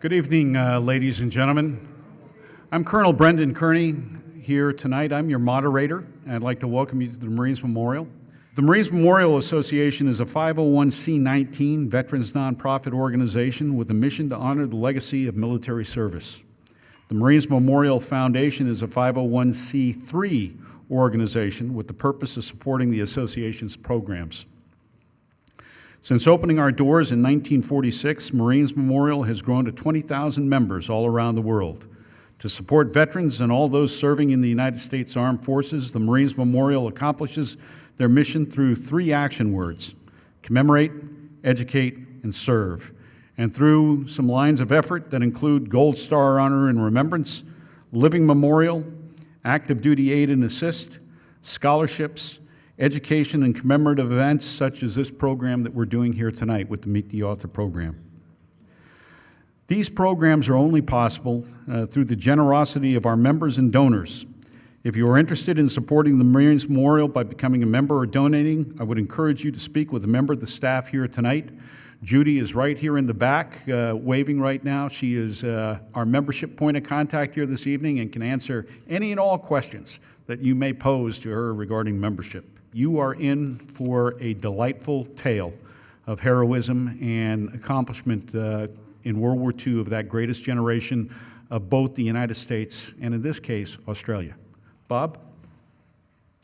Good evening, ladies and gentlemen. I'm Colonel Brendan Kearney here tonight. I'm your moderator, and I'd like to welcome you to the Marines Memorial. The Marines Memorial Association is a 501c19 veterans nonprofit organization with a mission to honor the legacy of military service. The Marines Memorial Foundation is a 501c3 organization with the purpose of supporting the association's programs. Since opening our doors in 1946, Marines Memorial has grown to 20,000 members all around the world. To support veterans and all those serving in the United States Armed Forces, the Marines Memorial accomplishes their mission through three action words: commemorate, educate, and serve, and through some lines of effort that include Gold Star Honor and Remembrance, Living Memorial, Active Duty Aid and Assist, scholarships, education and commemorative events such as this program that we're doing here tonight with the Meet the Author program. These programs are only possible through the generosity of our members and donors. If you are interested in supporting the Marines Memorial by becoming a member or donating, I would encourage you to speak with a member of the staff here tonight. Judy is right here in the back, waving right now. She is our membership point of contact here this evening and can answer any and all questions that you may pose to her regarding membership. You are in for a delightful tale of heroism and accomplishment in World War II of that greatest generation of both the United States and, in this case, Australia. Bob,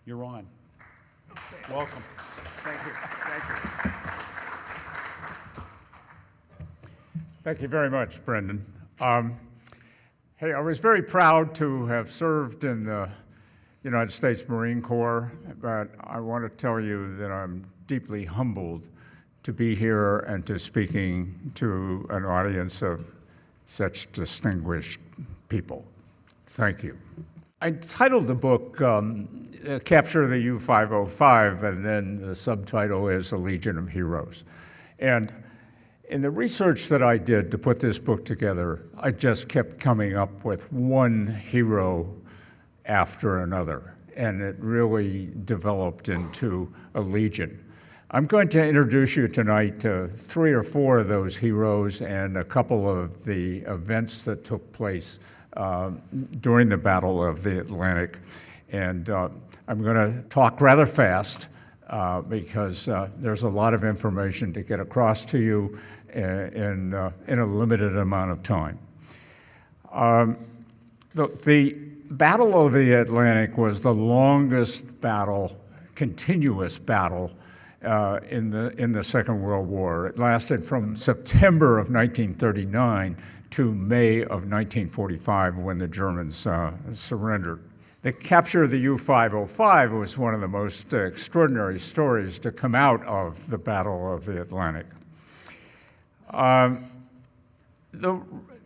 you're on. Welcome. Thank you. Thank you. Thank you very much, Brendan. Hey, I was very proud to have served in the United States Marine Corps, but I want to tell you that I'm deeply humbled to be here and to speaking to an audience of such distinguished people. Thank you. I titled the book Capture the U-505, and then the subtitle is A Legion of Heroes. And in the research that I did to put this book together, I just kept coming up with one hero after another, and it really developed into a legion. I'm going to introduce you tonight to 3 or 4 of those heroes and a couple of the events that took place during the Battle of the Atlantic. And I'm going to talk rather fast because there's a lot of information to get across to you in a limited amount of time. The Battle of the Atlantic was the longest battle, continuous battle, in the Second World War. It lasted from September of 1939 to May of 1945 when the Germans surrendered. The capture of the U-505 was one of the most extraordinary stories to come out of the Battle of the Atlantic.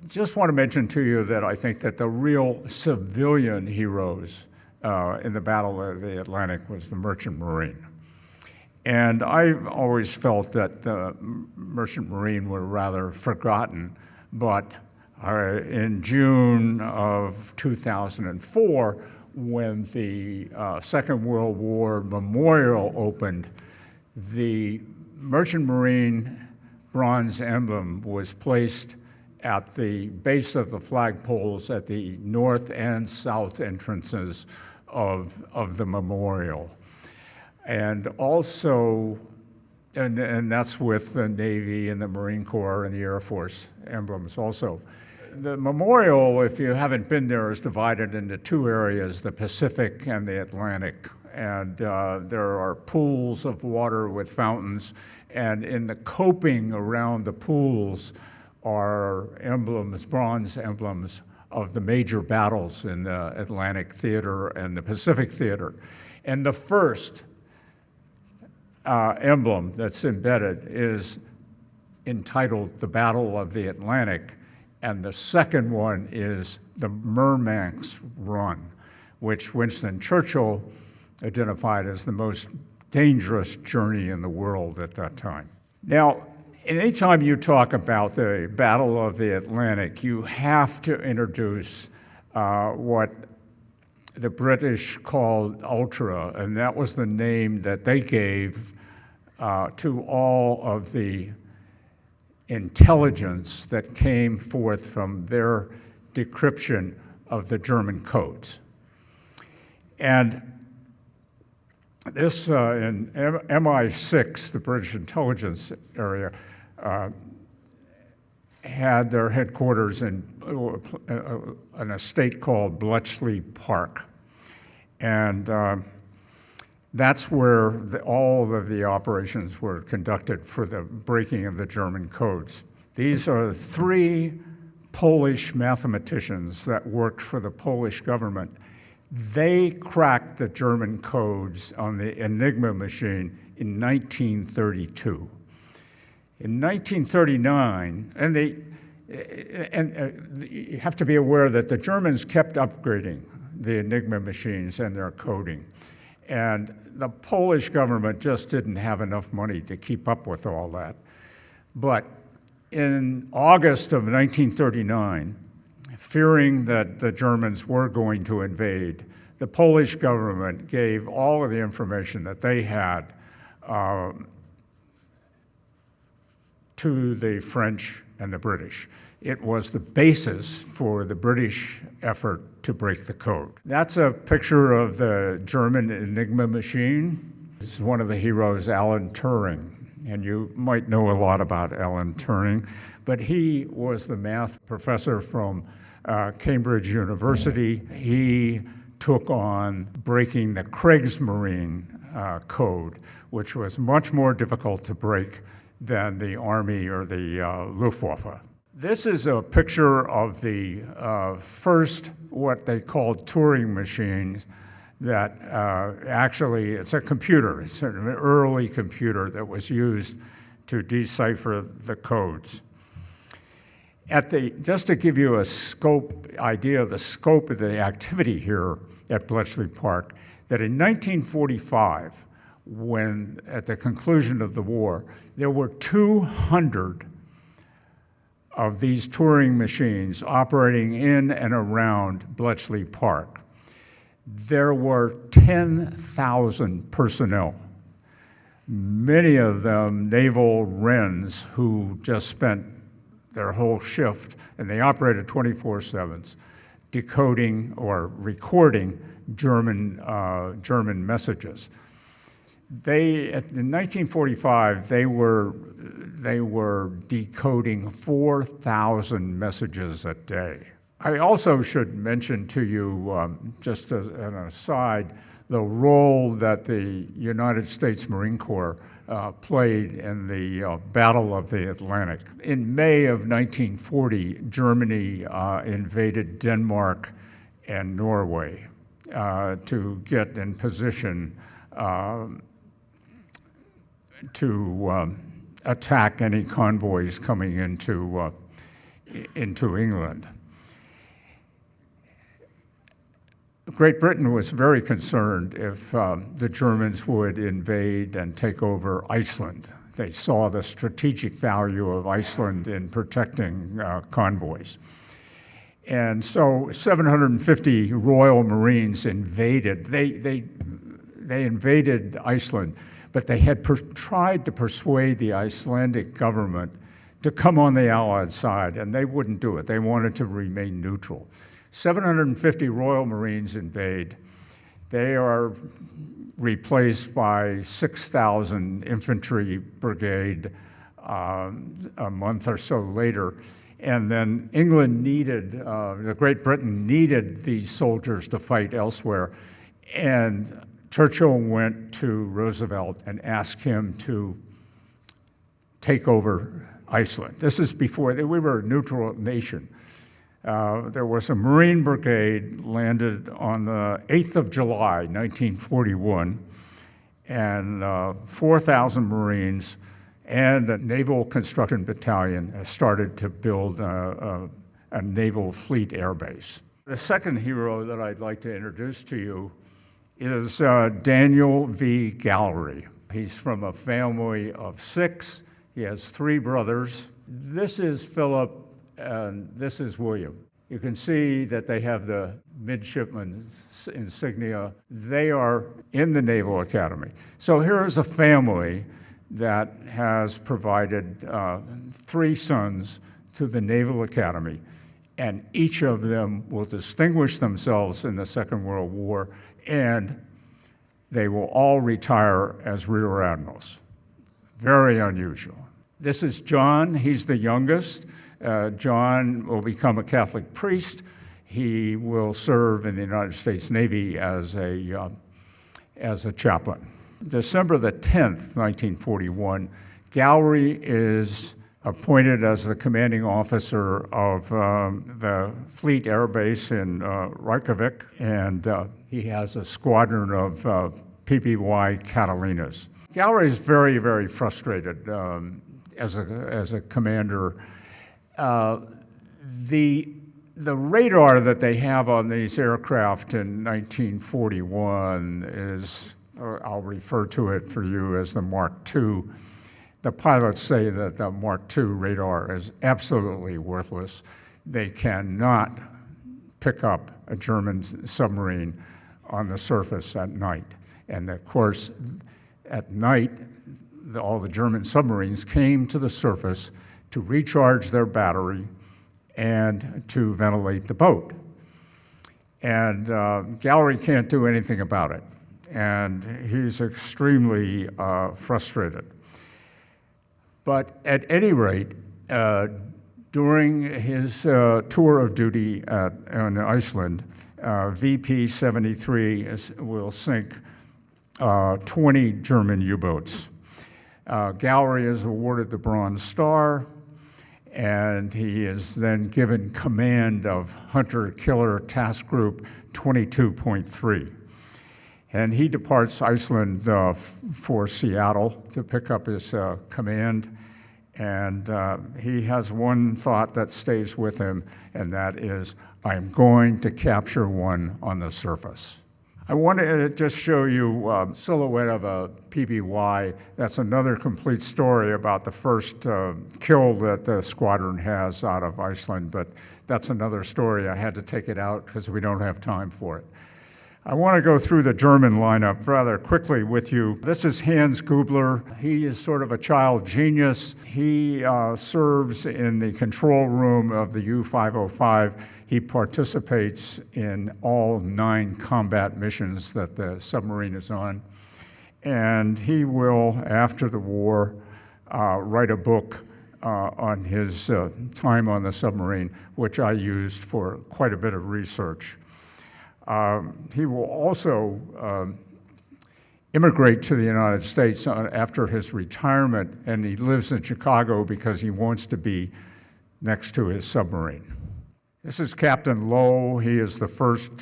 Just want to mention to you that I think that the real civilian heroes in the Battle of the Atlantic was the Merchant Marine. And I've always felt that the Merchant Marine were rather forgotten, but in June of 2004, when the Second World War Memorial opened, the Merchant Marine bronze emblem was placed at the base of the flagpoles at the north and south entrances of the memorial. And also, and that's with the Navy and the Marine Corps and the Air Force emblems also. The memorial, if you haven't been there, is divided into 2 areas, the Pacific and the Atlantic. And there are pools of water with fountains, and in the coping around the pools are emblems, bronze emblems of the major battles in the Atlantic Theater and the Pacific Theater. And the first emblem that's embedded is entitled The Battle of the Atlantic, and the second one is the Merrimack's Run, which Winston Churchill identified as the most dangerous journey in the world at that time. Now, anytime you talk about the Battle of the Atlantic, you have to introduce what the British called Ultra, and that was the name that they gave to all of the intelligence that came forth from their decryption of the German codes. And this, in MI6, the British intelligence area, had their headquarters in an estate called Bletchley Park. And that's where all of the operations were conducted for the breaking of the German codes. These are 3 Polish mathematicians that worked for the Polish government. They cracked the German codes on the Enigma machine in 1932. In 1939, you have to be aware that the Germans kept upgrading the Enigma machines and their coding. And the Polish government just didn't have enough money to keep up with all that. But in August of 1939, fearing that the Germans were going to invade, the Polish government gave all of the information that they had to the French and the British. It was the basis for the British effort to break the code. That's a picture of the German Enigma machine. This is one of the heroes, Alan Turing. And you might know a lot about Alan Turing, but he was the math professor from Cambridge University. He took on breaking the Kriegsmarine code, which was much more difficult to break than the Army or the Luftwaffe. This is a picture of the first, what they called Turing machines, that actually, it's a computer. It's an early computer that was used to decipher the codes. Just to give you a idea of the scope of the activity here at Bletchley Park, that in 1945, when at the conclusion of the war, there were 200 of these Turing machines operating in and around Bletchley Park. There were 10,000 personnel, many of them naval wrens who just spent their whole shift, and they operated 24/7, decoding or recording German messages. In 1945, they were decoding 4,000 messages a day. I also should mention to you, just as an aside, the role that the United States Marine Corps played in the Battle of the Atlantic. In May of 1940, Germany invaded Denmark and Norway to get in position to attack any convoys coming into England. Great Britain was very concerned if the Germans would invade and take over Iceland. They saw the strategic value of Iceland in protecting convoys. And so 750 Royal Marines invaded. They invaded Iceland, but they had tried to persuade the Icelandic government to come on the Allied side, and they wouldn't do it. They wanted to remain neutral. 750 Royal Marines invade. They are replaced by 6,000 infantry brigade a month or so later. And then England Great Britain needed these soldiers to fight elsewhere. And Churchill went to Roosevelt and asked him to take over Iceland. This is before, we were a neutral nation. There was a Marine brigade landed on the 8th of July, 1941, and 4,000 Marines and a Naval Construction Battalion started to build a naval fleet airbase. The second hero that I'd like to introduce to you is Daniel V. Gallery. He's from a family of 6. He has 3 brothers. This is Philip, and this is William. You can see that they have the midshipman's insignia. They are in the Naval Academy. So here is a family that has provided 3 sons to the Naval Academy, and each of them will distinguish themselves in the Second World War, and they will all retire as rear admirals. Very unusual. This is John. He's the youngest. John will become a Catholic priest. He will serve in the United States Navy as a chaplain. December the 10th, 1941, Gallery is appointed as the commanding officer of the Fleet Air Base in Reykjavik, and he has a squadron of PBY Catalinas. Gallery is very, very frustrated as a commander. The radar that they have on these aircraft in 1941 is, I'll refer to it for you as the Mark II. The pilots say that the Mark II radar is absolutely worthless. They cannot pick up a German submarine on the surface at night. And of course, at night, all the German submarines came to the surface to recharge their battery and to ventilate the boat. And Gallery can't do anything about it. And he's extremely frustrated. But at any rate, during his tour of duty on Iceland, VP-73 will sink 20 German U-boats. Gallery is awarded the Bronze Star, and he is then given command of Hunter Killer Task Group 22.3. And he departs Iceland for Seattle to pick up his command. And he has one thought that stays with him, and that is, I'm going to capture one on the surface. I want to just show you a silhouette of a PBY. That's another complete story about the first kill that the squadron has out of Iceland, but that's another story. I had to take it out because we don't have time for it. I want to go through the German lineup rather quickly with you. This is Hans Gubler. He is sort of a child genius. He serves in the control room of the U-505. He participates in all 9 combat missions that the submarine is on. And he will, after the war, write a book on his time on the submarine, which I used for quite a bit of research. He will also immigrate to the United States after his retirement, and he lives in Chicago because he wants to be next to his submarine. This is Captain Lowe. He is the first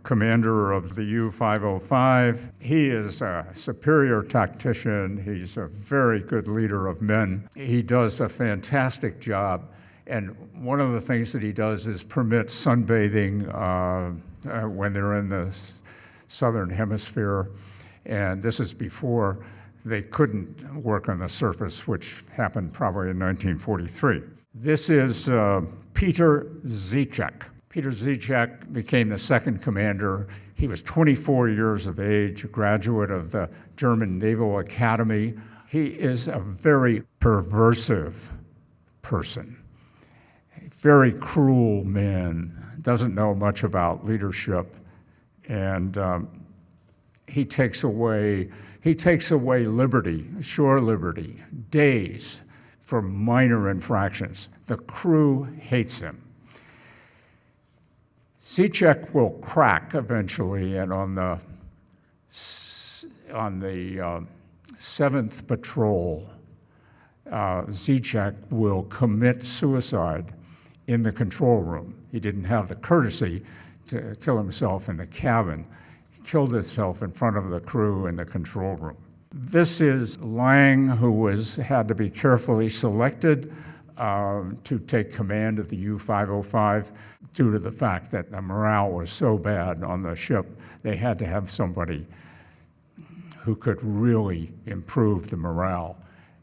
commander of the U-505. He is a superior tactician. He's a very good leader of men. He does a fantastic job, and one of the things that he does is permit sunbathing when they're in the southern hemisphere, and this is before they couldn't work on the surface, which happened probably in 1943. This is Peter Zicek. Peter Zicek became the second commander. He was 24 years of age, a graduate of the German Naval Academy. He is a very perversive person, a very cruel man, doesn't know much about leadership, and he takes away liberty, shore liberty, days for minor infractions. The crew hates him. Zicek will crack eventually, and on the 7th patrol, Zicek will commit suicide in the control room. He didn't have the courtesy to kill himself in the cabin. He killed himself in front of the crew in the control room. This is Lang, who had to be carefully selected to take command of the U-505 due to the fact that the morale was so bad on the ship. They had to have somebody who could really improve the morale.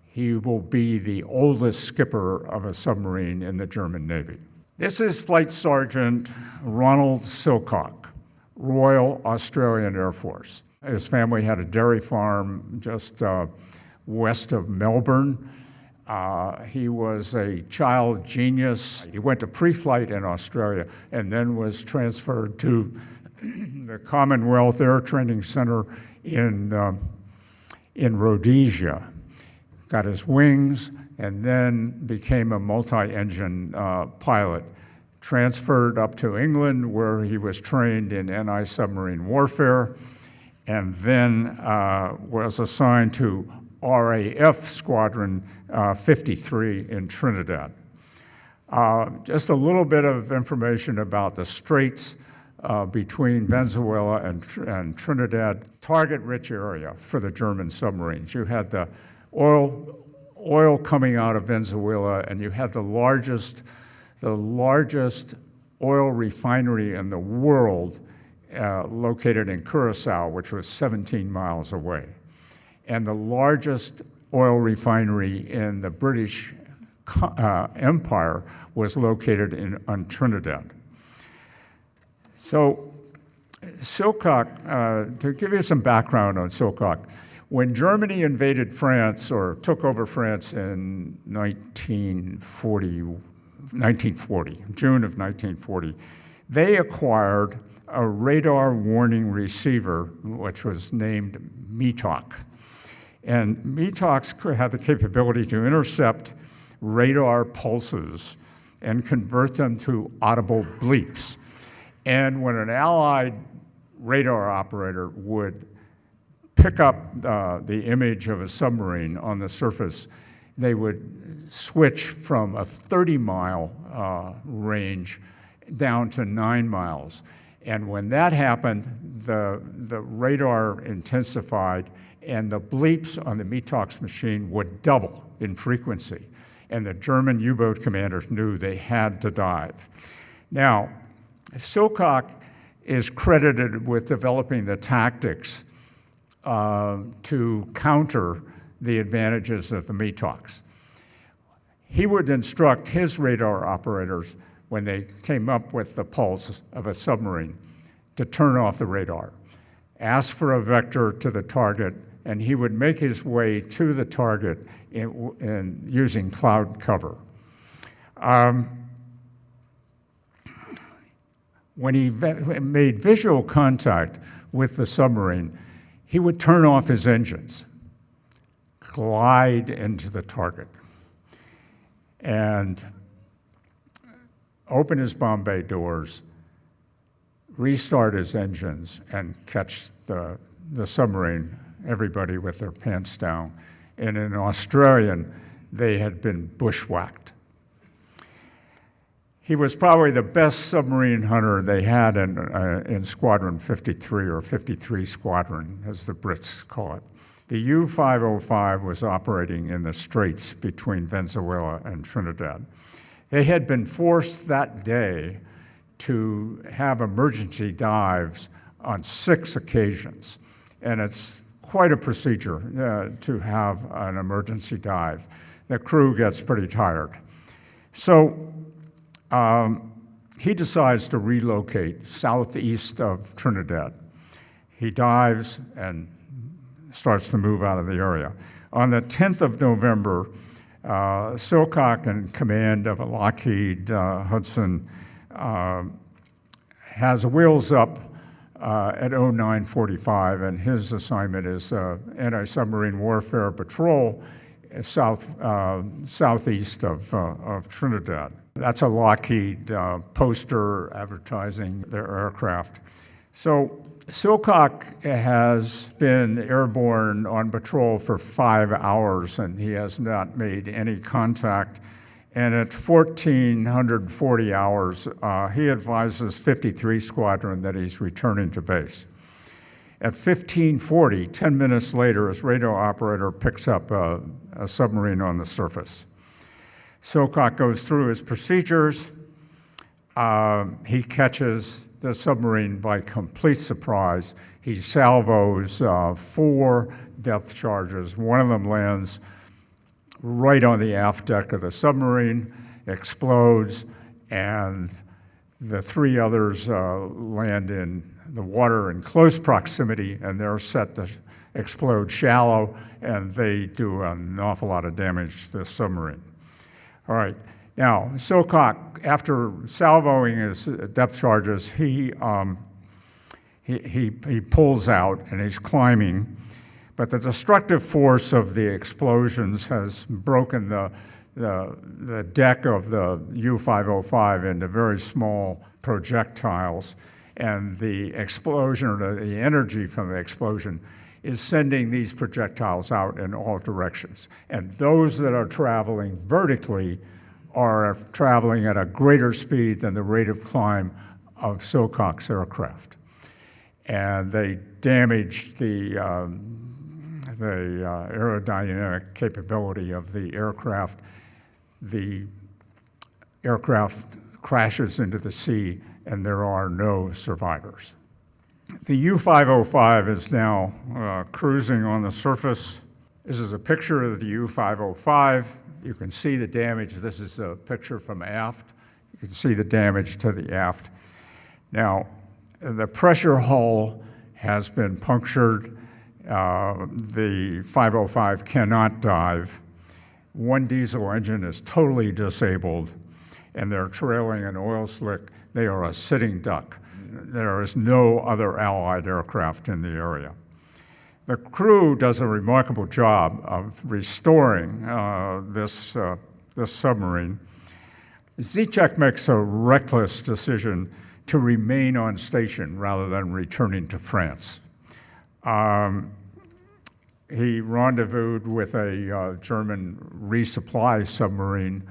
He will be the oldest skipper of a submarine in the German Navy. This is Flight Sergeant Ronald Silcock, Royal Australian Air Force. His family had a dairy farm just west of Melbourne. He was a child genius. He went to pre-flight in Australia and then was transferred to the Commonwealth Air Training Center in Rhodesia. Got his wings and then became a multi-engine pilot. Transferred up to England where he was trained in anti-submarine warfare, and then was assigned to RAF Squadron 53 in Trinidad. Just a little bit of information about the straits between Venezuela and Trinidad. Target-rich area for the German submarines. You had the oil coming out of Venezuela, and you had the largest oil refinery in the world located in Curacao, which was 17 miles away, and the largest oil refinery in the British Empire was located on Trinidad. So Silcock, to give you some background on Silcock, when Germany invaded France or took over France in 1940, June of 1940, they acquired a radar warning receiver, which was named METOC. And METOCs had the capability to intercept radar pulses and convert them to audible bleeps. And when an Allied radar operator would pick up the image of a submarine on the surface, they would switch from a 30-mile range down to 9 miles. And when that happened, the radar intensified, and the bleeps on the METOX machine would double in frequency. And the German U-boat commanders knew they had to dive. Now, Silcock is credited with developing the tactics to counter the advantages of the METOX. He would instruct his radar operators when they came up with the pulse of a submarine to turn off the radar, ask for a vector to the target, and he would make his way to the target in using cloud cover. When he made visual contact with the submarine, he would turn off his engines, glide into the target, and open his bomb bay doors, restart his engines, and catch the submarine, everybody with their pants down. And in Australian, they had been bushwhacked. He was probably the best submarine hunter they had in Squadron 53, or 53 Squadron, as the Brits call it. The U-505 was operating in the straits between Venezuela and Trinidad. They had been forced that day to have emergency dives on 6 occasions, and it's quite a procedure to have an emergency dive. The crew gets pretty tired. So he decides to relocate southeast of Trinidad. He dives and starts to move out of the area. On the 10th of November, Silcock, in command of a Lockheed Hudson, has wheels up at 0945, and his assignment is anti-submarine warfare patrol southeast of Trinidad. That's a Lockheed poster advertising their aircraft. So Silcock has been airborne on patrol for 5 hours, and he has not made any contact. And at 1440 hours, he advises 53 Squadron that he's returning to base. At 1540, 10 minutes later, his radar operator picks up a submarine on the surface. Silcock goes through his procedures. He catches the submarine by complete surprise. He salvos 4 depth charges. One of them lands right on the aft deck of the submarine, explodes, and The three others land in the water in close proximity, and they're set to explode shallow, and they do an awful lot of damage to the submarine. All right, now Silcock, after salvoing his depth charges, he pulls out and he's climbing, but the destructive force of the explosions has broken the deck of the U-505 into very small projectiles, and the explosion, or the energy from the explosion, is sending these projectiles out in all directions. And those that are traveling vertically are traveling at a greater speed than the rate of climb of Silcock's aircraft. And they damaged the aerodynamic capability of the aircraft. The aircraft crashes into the sea, and there are no survivors. The U-505 is now cruising on the surface. This is a picture of the U-505. You can see the damage. This is a picture from aft. You can see the damage to the aft. Now, the pressure hull has been punctured. The 505 cannot dive. One diesel engine is totally disabled, and they're trailing an oil slick. They are a sitting duck. There is no other Allied aircraft in the area. The crew does a remarkable job of restoring this submarine. Zichek makes a reckless decision to remain on station rather than returning to France. He rendezvoused with a German resupply submarine,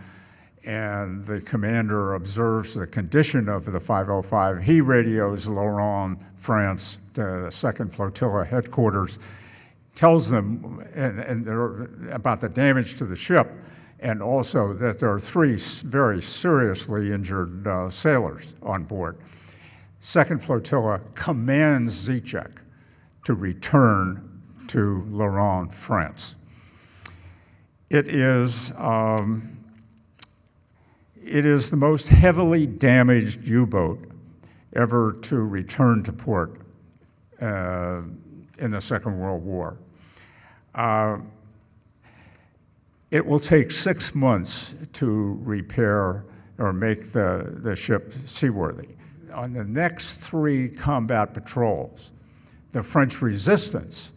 and the commander observes the condition of the 505. He radios Laurent, France, the 2nd Flotilla headquarters, tells them about the damage to the ship, and also that there are 3 very seriously injured sailors on board. 2nd Flotilla commands Zichek to return to Laurent, France. It is the most heavily damaged U-boat ever to return to port in the Second World War. It will take 6 months to repair or make the ship seaworthy. On the next 3 combat patrols, the French resistance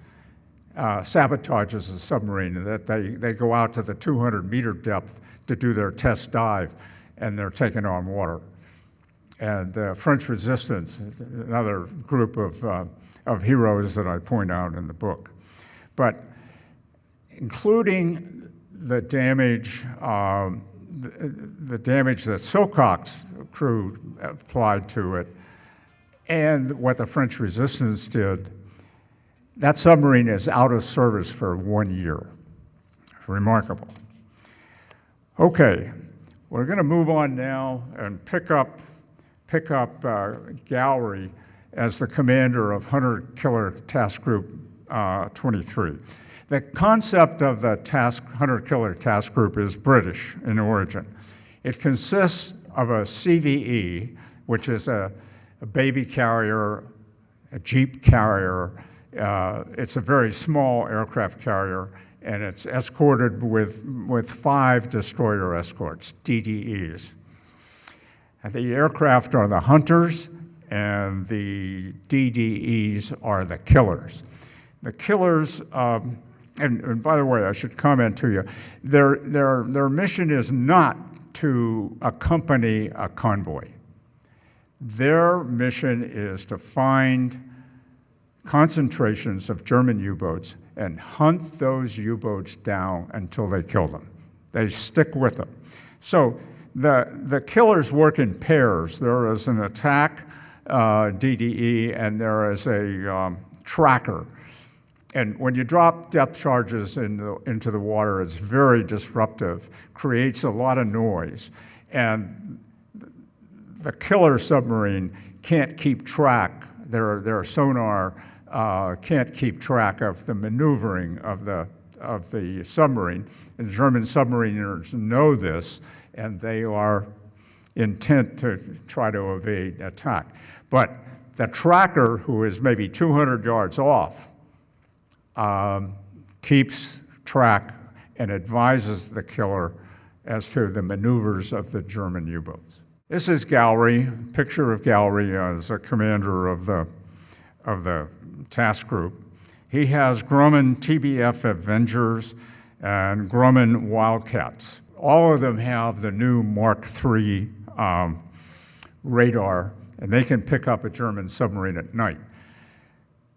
sabotages the submarine, that they go out to the 200-meter depth to do their test dive, and they're taking on water. And French resistance is another group of heroes that I point out in the book. But including the damage that Silcock's crew applied to it, and what the French resistance did, that submarine is out of service for 1 year. Remarkable. Okay, we're going to move on now and pick up Gowrie as the commander of Hunter Killer Task Group 23. The concept of the Hunter Killer Task Group is British in origin. It consists of a CVE, which is a baby carrier, a jeep carrier. It's a very small aircraft carrier, and it's escorted with 5 destroyer escorts, DDEs. And the aircraft are the hunters, and the DDEs are the killers. The killers, and by the way, I should comment to you, their mission is not to accompany a convoy. Their mission is to find concentrations of German U-boats and hunt those U-boats down until they kill them. They stick with them. So the killers work in pairs. There is an attack DDE, and there is a tracker. And when you drop depth charges into the water, it's very disruptive, creates a lot of noise. And the killer submarine can't keep track. Their sonar can't keep track of the maneuvering of the submarine. And German submariners know this, and they are intent to try to evade attack. But the tracker, who is maybe 200 yards off, keeps track and advises the killer as to the maneuvers of the German U-boats. This is Gallery, picture of Gallery as a commander of the task group. He has Grumman TBF Avengers and Grumman Wildcats. All of them have the new Mark III radar, and they can pick up a German submarine at night.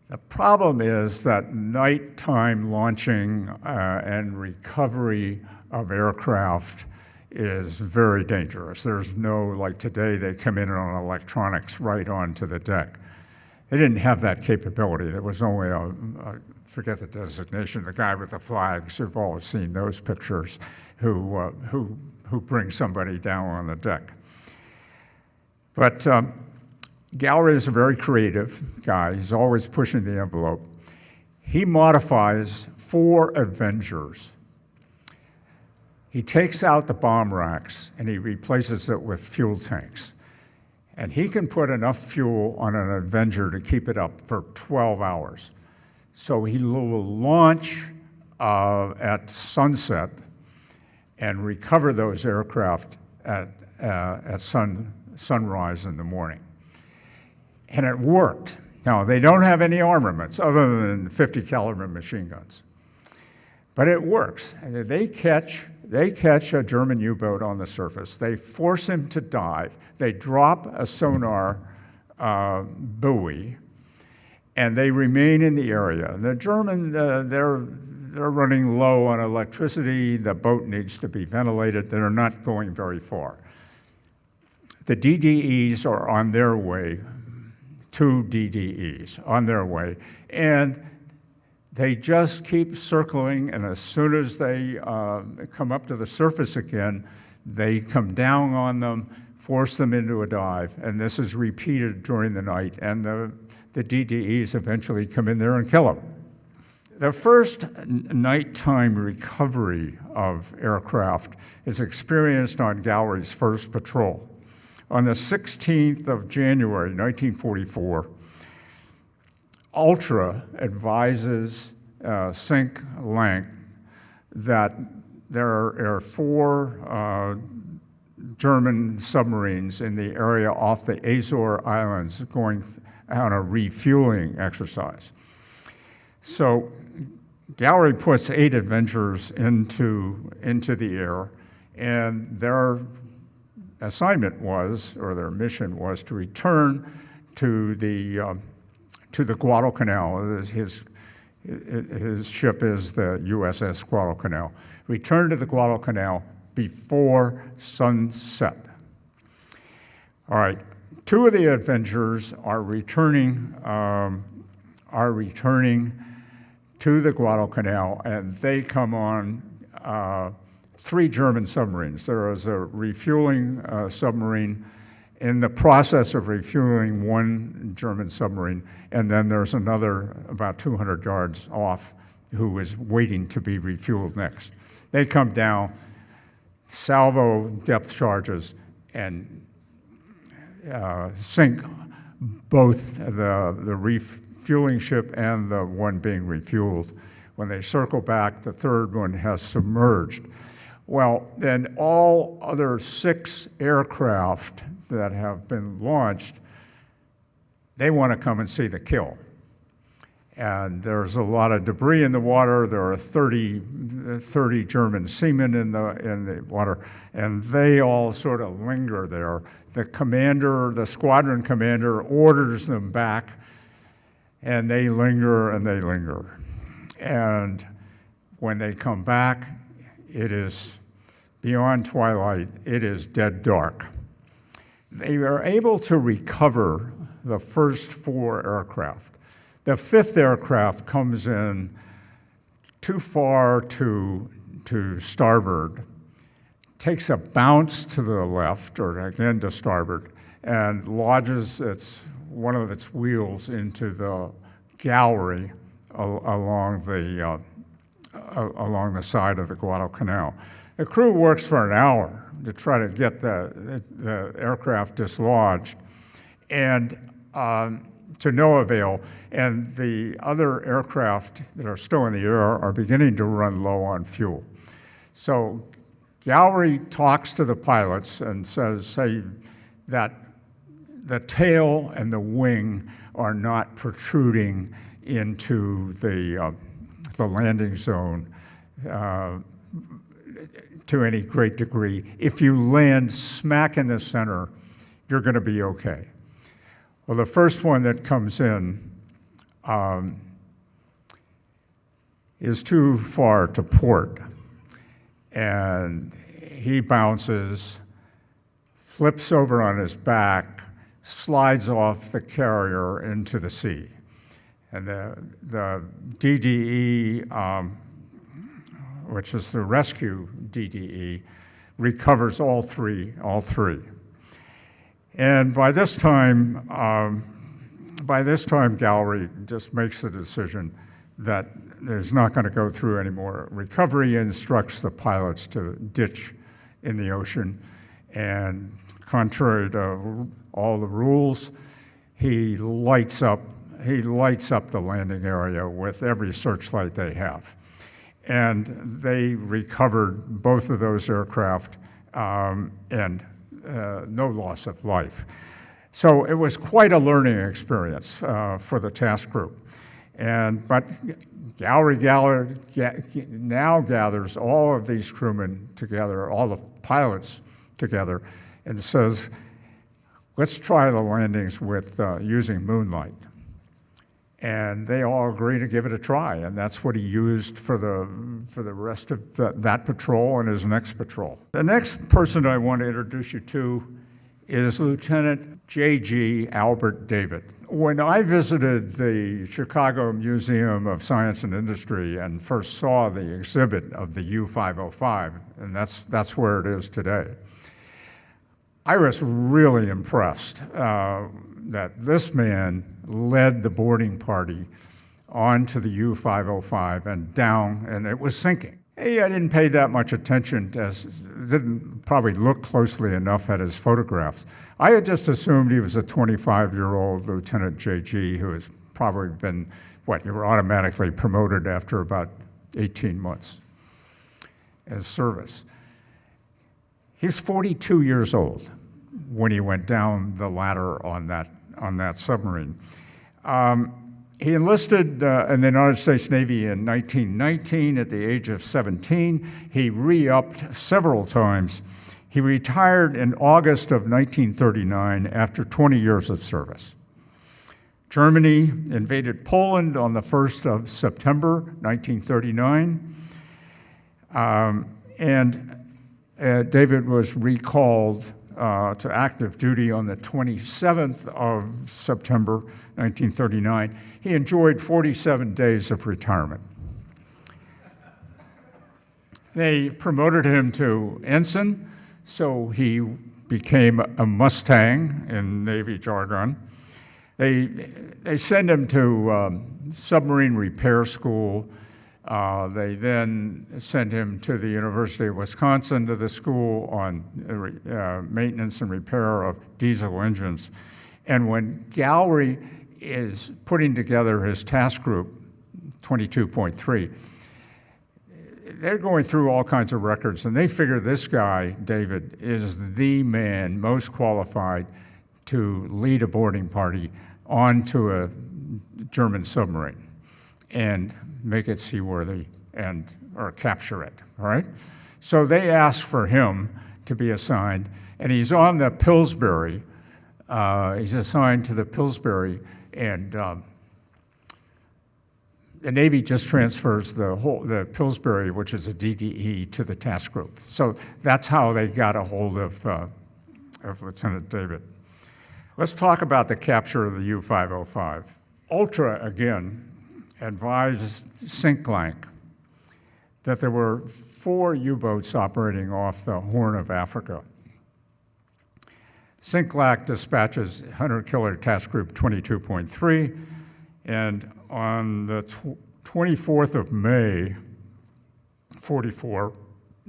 The problem is that nighttime launching and recovery of aircraft is very dangerous. There's no, like today, they come in on electronics right onto the deck. They didn't have that capability. There was only I forget the designation, the guy with the flags. You've all seen those pictures, who bring somebody down on the deck. But Gallery is a very creative guy. He's always pushing the envelope. He modifies 4 Avengers. He takes out the bomb racks and he replaces it with fuel tanks. And he can put enough fuel on an Avenger to keep it up for 12 hours. So he will launch at sunset and recover those aircraft at sunrise in the morning. And it worked. Now, they don't have any armaments other than 50 caliber machine guns. But it works. And they catch a German U-boat on the surface. They force him to dive. They drop a sonar buoy, and they remain in the area. The German, they're running low on electricity. The boat needs to be ventilated. They're not going very far. The DDEs are on their way, 2 DDEs on their way, and they just keep circling, and as soon as they come up to the surface again, they come down on them, force them into a dive, and this is repeated during the night, and the DDEs eventually come in there and kill them. The first nighttime recovery of aircraft is experienced on Gallery's first patrol. On the 16th of January, 1944, Ultra advises Sink Lank that there are 4 German submarines in the area off the Azore Islands going on a refueling exercise. So Gallery puts 8 Avengers into the air, and their assignment was, or their mission was, to return to the Guadalcanal. His ship is the USS Guadalcanal. Return to the Guadalcanal before sunset. All right, 2 of the Avengers are returning to the Guadalcanal, and they come on 3 German submarines. There is a refueling submarine in the process of refueling 1 German submarine, and then there's another about 200 yards off who is waiting to be refueled next. They come down, salvo depth charges, and sink both the refueling ship and the one being refueled. When they circle back, the 3rd one has submerged. Well, then all other 6 aircraft that have been launched, they want to come and see the kill. And there's a lot of debris in the water. There are 30 German seamen in the water, and they all sort of linger there. The commander, the squadron commander, orders them back, and they linger and they linger. And when they come back, it is beyond twilight. It is dead dark. They are able to recover the first 4 aircraft. The 5th aircraft comes in too far to starboard, takes a bounce to the left, or again to starboard, and lodges one of its wheels into the Gallery along the side of the Guadalcanal. The crew works for an hour to try to get the aircraft dislodged, and to no avail. And the other aircraft that are still in the air are beginning to run low on fuel. So Gowrie talks to the pilots and says, hey, that the tail and the wing are not protruding into the landing zone to any great degree. If you land smack in the center, you're going to be okay. Well, the first one that comes in is too far to port, and he bounces, flips over on his back, slides off the carrier into the sea. And the DDE, which is the rescue DDE, recovers all three. And by this time, Gowrie just makes the decision that there's not going to go through any more recovery, instructs the pilots to ditch in the ocean, and contrary to all the rules, he lights up the landing area with every searchlight they have. And they recovered both of those aircraft and no loss of life. So it was quite a learning experience for the task group. But Gowrie now gathers all of these crewmen together, all the pilots together, and says, let's try the landings with using moonlight. And they all agree to give it a try, and that's what he used for the rest of that patrol and his next patrol. The next person I want to introduce you to is Lieutenant J.G. Albert David. When I visited the Chicago Museum of Science and Industry and first saw the exhibit of the U-505, and that's where it is today, I was really impressed that this man led the boarding party onto the U-505 and down, and it was sinking. Hey, I didn't pay that much attention, didn't probably look closely enough at his photographs. I had just assumed he was a 25-year-old Lieutenant J.G. who has probably been, you were automatically promoted after about 18 months as service. He was 42 years old when he went down the ladder on that submarine. He enlisted in the United States Navy in 1919 at the age of 17. He re-upped several times. He retired in August of 1939 after 20 years of service. Germany invaded Poland on the 1st of September 1939. David was recalled to active duty on the 27th of September 1939. He enjoyed 47 days of retirement. They promoted him to ensign, so he became a Mustang in Navy jargon. They send him to submarine repair school. They then sent him to the University of Wisconsin to the school on maintenance and repair of diesel engines. And when Gowrie is putting together his task group, 22.3, they're going through all kinds of records, and they figure this guy, David, is the man most qualified to lead a boarding party onto a German submarine and make it seaworthy or capture it, all right? So they asked for him to be assigned, and he's on the Pillsbury. He's assigned to the Pillsbury, and the Navy just transfers the Pillsbury, which is a DDE, to the task group. So that's how they got a hold of Lieutenant David. Let's talk about the capture of the U-505. Ultra, again, advised Silcock that there were 4 U-boats operating off the Horn of Africa. Silcock dispatches Hunter Killer Task Group 22.3, and on the 24th of May, 44,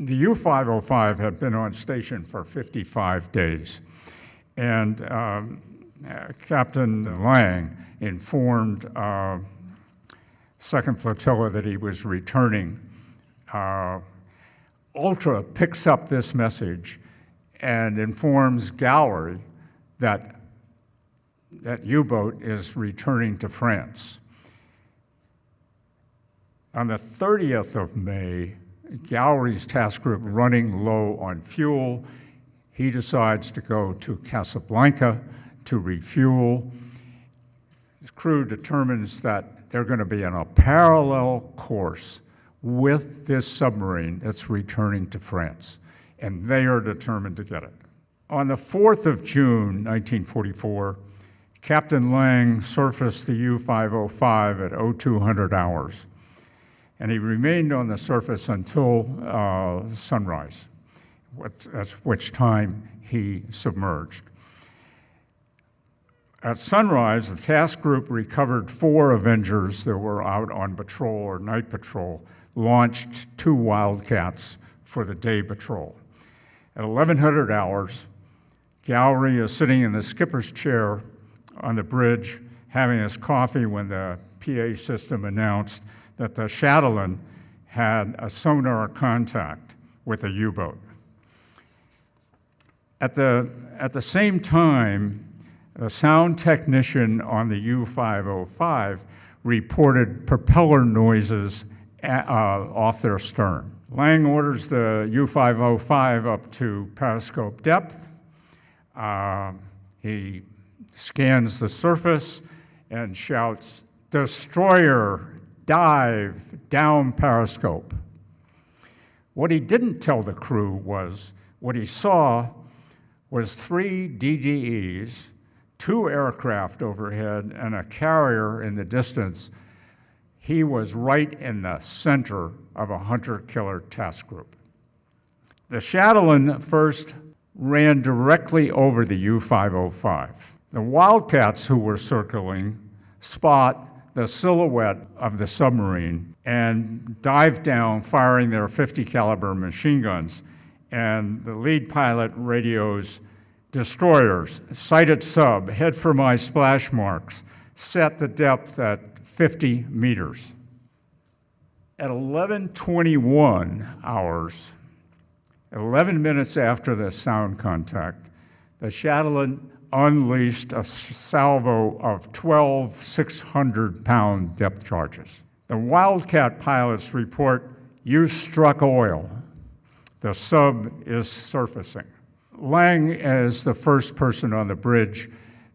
The U-505 had been on station for 55 days, and Captain Lang informed Second Flotilla that he was returning. Ultra picks up this message and informs Gallery that that U-boat is returning to France. On the 30th of May, Gallery's task group running low on fuel, he decides to go to Casablanca to refuel. His crew determines that they're going to be on a parallel course with this submarine that's returning to France, and they are determined to get it. On the 4th of June, 1944, Captain Lang surfaced the U-505 at 0200 hours, and he remained on the surface until sunrise, at which time he submerged. At sunrise, the task group recovered 4 Avengers that were out on patrol or night patrol, launched 2 Wildcats for the day patrol. At 1100 hours, Gallery is sitting in the skipper's chair on the bridge having his coffee when the PA system announced that the Chatelaine had a sonar contact with a U-boat. At the same time, the sound technician on the U-505 reported propeller noises off their stern. Lang orders the U-505 up to periscope depth. He scans the surface and shouts, "Destroyer, dive, down periscope." What he didn't tell the crew was what he saw was 3 DDEs, 2 aircraft overhead, and a carrier in the distance. He was right in the center of a hunter-killer task group. The Chatelaine first ran directly over the U-505. The Wildcats who were circling spot the silhouette of the submarine and dive down, firing their .50 caliber machine guns. And the lead pilot radios, "Destroyers, sighted sub, head for my splash marks, set the depth at 50 meters." At 11:21 hours, 11 minutes after the sound contact, the Chatelaine unleashed a salvo of 12 600-pound depth charges. The Wildcat pilots report, "You struck oil. The sub is surfacing." Lang is the first person on the bridge.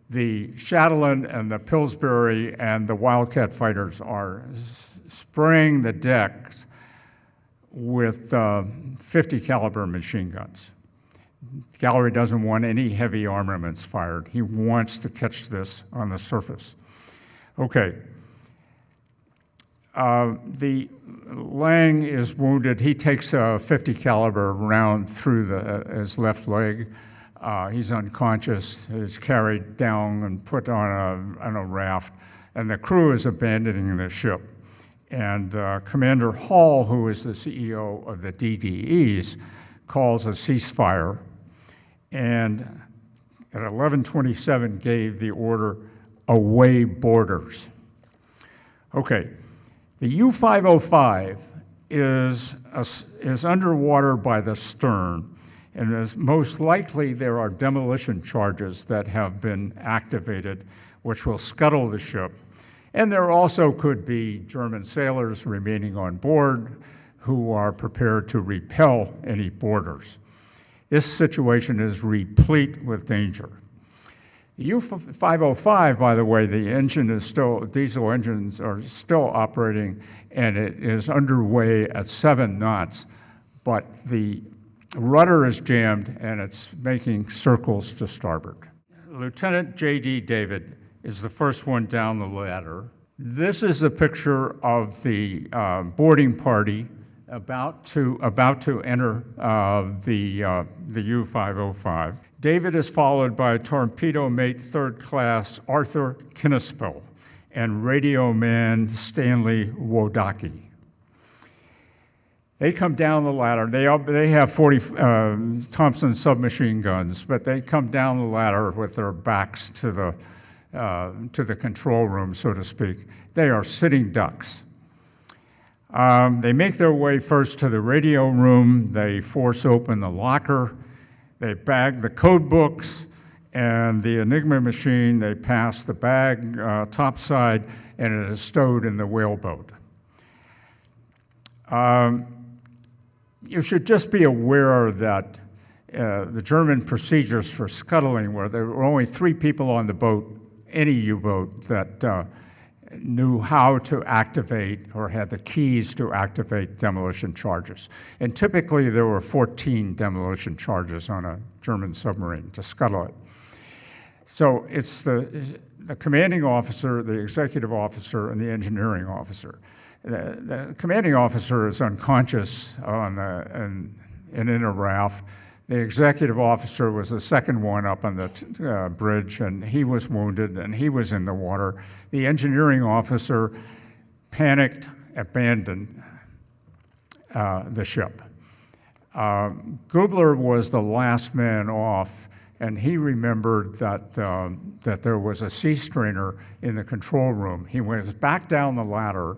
The Chatelaine and the Pillsbury and the Wildcat fighters are spraying the decks with .50 caliber machine guns. Gallery doesn't want any heavy armaments fired. He wants to catch this on the surface. Okay. The Lang is wounded. He takes a .50 caliber round through his left leg. He's unconscious. He's carried down and put on a raft, and the crew is abandoning the ship. And Commander Hall, who is the CEO of the DDEs, calls a ceasefire, and at 11:27 gave the order, "Away boarders." Okay, the U-505 is underwater by the stern, and as most likely there are demolition charges that have been activated which will scuttle the ship. And there also could be German sailors remaining on board who are prepared to repel any boarders. This situation is replete with danger. The U-505, by the way, the engine is still, diesel engines are still operating, and it is underway at 7 knots, but the rudder is jammed and it's making circles to starboard. Lieutenant J.D. David is the first one down the ladder. This is a picture of the boarding party about to enter the U-505. David is followed by torpedo mate 3rd class Arthur Kinnispill and radio man Stanley Wodaki. They come down the ladder. They have 40 Thompson submachine guns, but they come down the ladder with their backs to the control room, so to speak. They are sitting ducks. They make their way first to the radio room. They force open the locker. They bag the code books and the Enigma machine. They pass the bag topside, and it is stowed in the whaleboat. You should just be aware that the German procedures for scuttling were there were only 3 people on the boat, any U-boat, that knew how to activate or had the keys to activate demolition charges. And typically there were 14 demolition charges on a German submarine to scuttle it. So it's the commanding officer, the executive officer, and the engineering officer. The commanding officer is unconscious in a raft. The executive officer was the second one up on the bridge, and he was wounded, and he was in the water. The engineering officer panicked, abandoned the ship. Gubler was the last man off, and he remembered that there was a sea strainer in the control room. He went back down the ladder,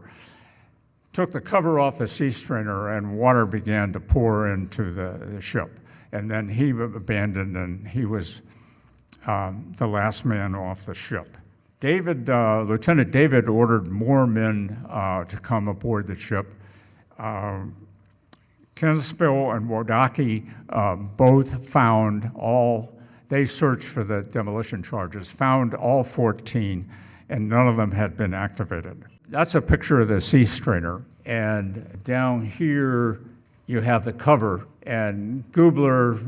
took the cover off the sea strainer, and water began to pour into the ship. And then he abandoned, and he was the last man off the ship. Lieutenant David ordered more men to come aboard the ship. Kenspill and Wodaki both found they searched for the demolition charges, found all 14, and none of them had been activated. That's a picture of the sea strainer. And down here, you have the cover. And Gubler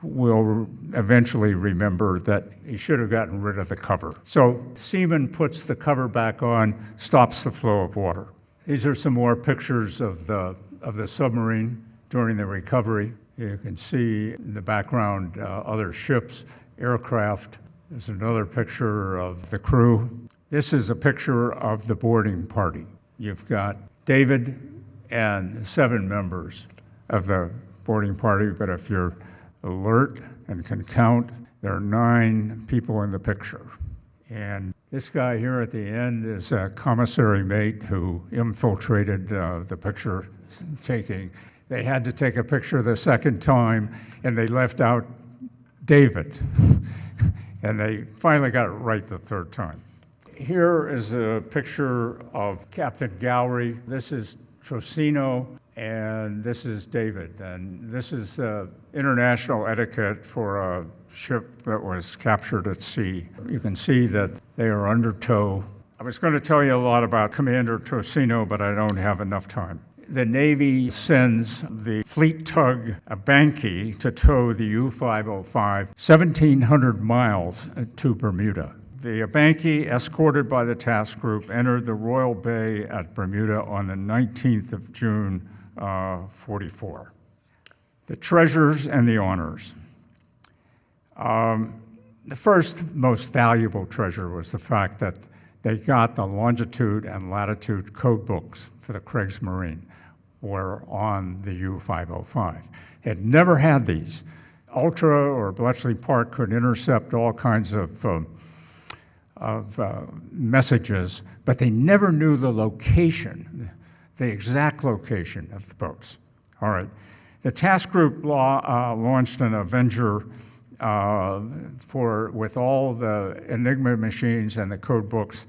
will eventually remember that he should have gotten rid of the cover. So Seaman puts the cover back on, stops the flow of water. These are some more pictures of the submarine during the recovery. You can see in the background other ships, aircraft. There's another picture of the crew. This is a picture of the boarding party. You've got David and 7 members of the boarding party, but if you're alert and can count, there are 9 people in the picture. And this guy here at the end is a commissary mate who infiltrated the picture taking. They had to take a picture the second time, and they left out David. And they finally got it right the third time. Here is a picture of Captain Gowrie. This is Trocino, and this is David. And this is international etiquette for a ship that was captured at sea. You can see that they are under tow. I was going to tell you a lot about Commander Trocino, but I don't have enough time. The Navy sends the fleet tug Abanki to tow the U-505 1,700 miles to Bermuda. The Abanki, escorted by the task group, entered the Royal Bay at Bermuda on the 19th of June, 44. The treasures and the honors. The first most valuable treasure was the fact that they got the longitude and latitude code books for the Kriegsmarine were on the U-505. Had never had these. Ultra or Bletchley Park could intercept all kinds of messages, but they never knew the location, the exact location of the boats. All right. The task group launched an Avenger with all the Enigma machines and the code books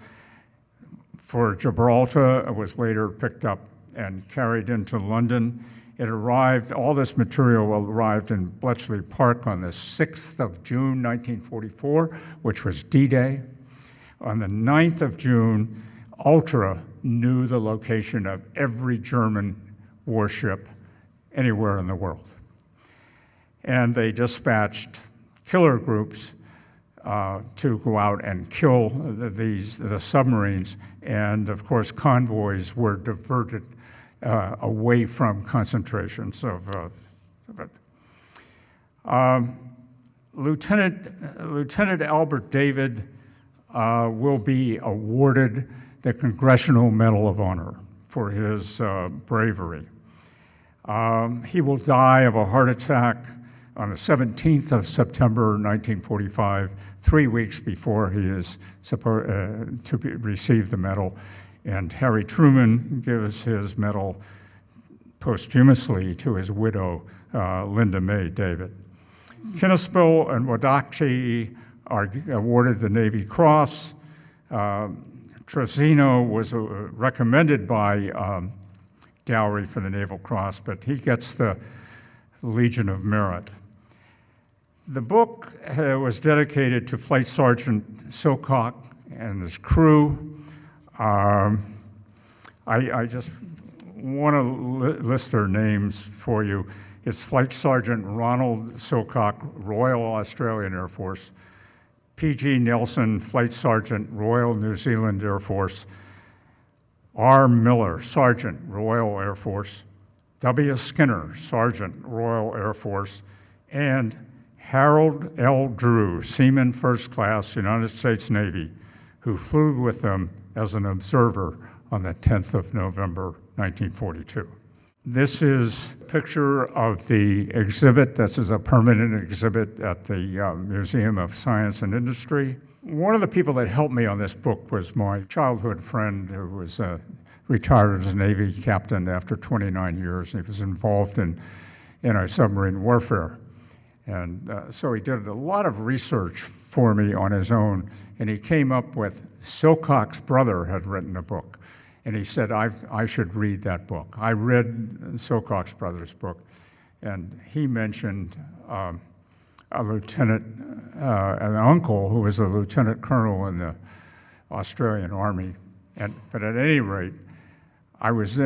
for Gibraltar. It was later picked up and carried into London. It arrived, all this material arrived in Bletchley Park on the 6th of June, 1944, which was D-Day. On the 9th of June, Ultra knew the location of every German warship anywhere in the world. And they dispatched killer groups to go out and kill the submarines. And of course, convoys were diverted away from concentrations of it. Lieutenant Albert David will be awarded the Congressional Medal of Honor for his bravery. He will die of a heart attack on the 17th of September 1945, 3 weeks before he is supposed to receive the medal. And Harry Truman gives his medal posthumously to his widow, Linda May David. Knispel and Wadakchi are awarded the Navy Cross. Trezino was recommended by Gallery for the Naval Cross, but he gets the Legion of Merit. The book was dedicated to Flight Sergeant Silcock and his crew. I just want to list their names for you. It's Flight Sergeant Ronald Silcock, Royal Australian Air Force; P.G. Nelson, Flight Sergeant, Royal New Zealand Air Force; R. Miller, Sergeant, Royal Air Force; W. Skinner, Sergeant, Royal Air Force; and Harold L. Drew, Seaman First Class, United States Navy, who flew with them as an observer on the 10th of November, 1942. This is a picture of the exhibit. This is a permanent exhibit at the Museum of Science and Industry. One of the people that helped me on this book was my childhood friend who was retired as a Navy captain after 29 years. He was involved in anti-submarine warfare. And so he did a lot of research for me on his own, and he came up with Silcock's brother had written a book, and he said, I should read that book. I read Silcock's brother's book, and he mentioned a lieutenant, an uncle who was a lieutenant colonel in the Australian Army. But at any rate, I was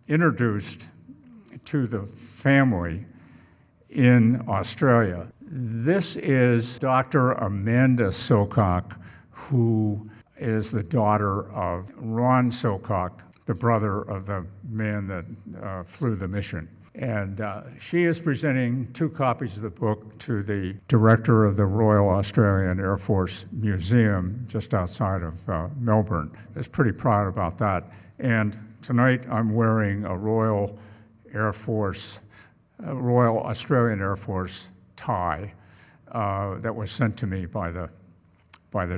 introduced to the family in Australia. This is Dr. Amanda Silcock, who is the daughter of Ron Silcock, the brother of the man that flew the mission. And she is presenting 2 copies of the book to the director of the Royal Australian Air Force Museum just outside of Melbourne. Is pretty proud about that. And tonight I'm wearing a Royal Australian Air Force tie that was sent to me by the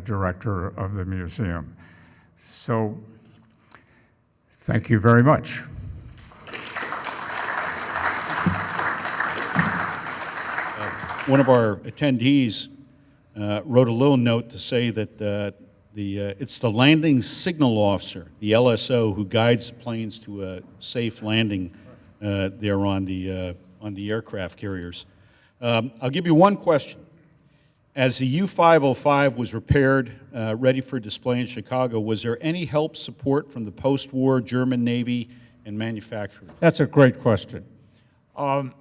director of the museum. So, thank you very much. One of our attendees wrote a little note to say that it's the landing signal officer, the LSO, who guides planes to a safe landing there on the aircraft carriers. I'll give you one question. As the U-505 was repaired, ready for display in Chicago, was there any help, support from the post-war German Navy and manufacturers? That's a great question. A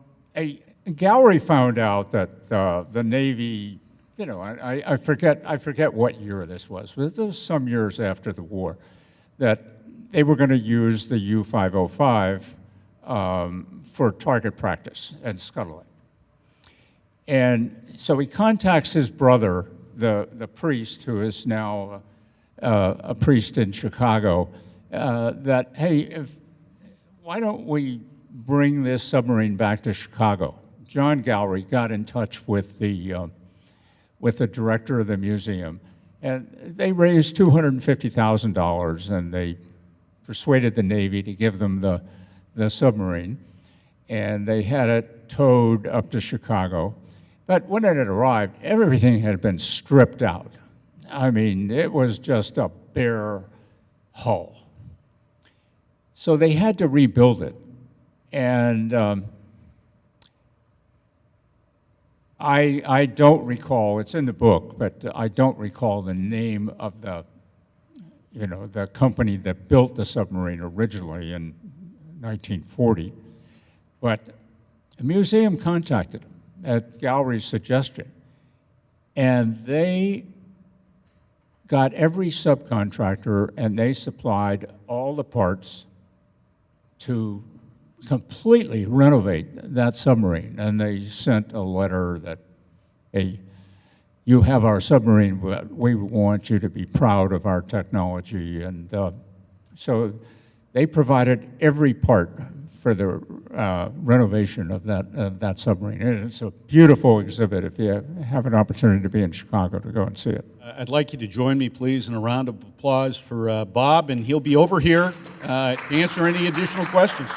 gallery found out that the Navy, I forget what year this was, but it was some years after the war, that they were going to use the U-505 for target practice and scuttling. And so he contacts his brother, the priest, who is now a priest in Chicago, that, hey, why don't we bring this submarine back to Chicago? John Gallery got in touch with the director of the museum, and they raised $250,000, and they persuaded the Navy to give them the submarine, and they had it towed up to Chicago. But when it had arrived, everything had been stripped out. I mean, it was just a bare hull. So they had to rebuild it. And I don't recall, it's in the book, but I don't recall the name of the company that built the submarine originally in 1940. But the museum contacted them at Gallery's suggestion, and they got every subcontractor, and they supplied all the parts to completely renovate that submarine. And they sent a letter that, hey, you have our submarine, but we want you to be proud of our technology. And so they provided every part for the renovation of that submarine. And it's a beautiful exhibit. If you have an opportunity to be in Chicago, to go and see it. I'd like you to join me, please, in a round of applause for Bob, and he'll be over here to answer any additional questions.